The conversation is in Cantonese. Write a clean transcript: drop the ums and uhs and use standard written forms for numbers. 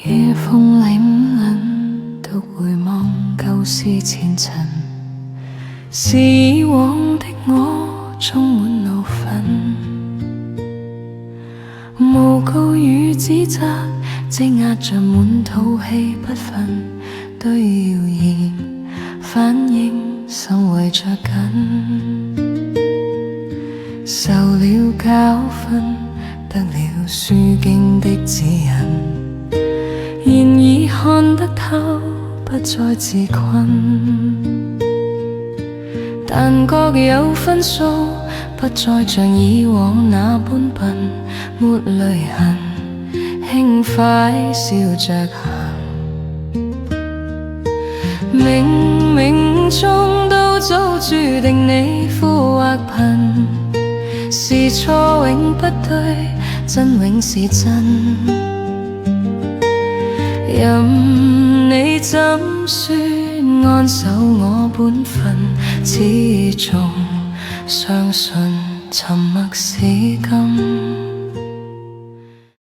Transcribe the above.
夜風凛凜，獨回望舊事前塵，是以往的我充滿怒憤，誣告與指責積壓着滿肚氣不忿，對謠言反應甚為着緊，受了教訓，得了書經的指引，然而看得透，不再自困，但各有分數，不再像以往那般笨，沒淚痕，輕快笑着行，冥冥中都早注定你富或貧，是錯永不對，真永是真，任你怎說，安守我本分，始終相信沉默是金。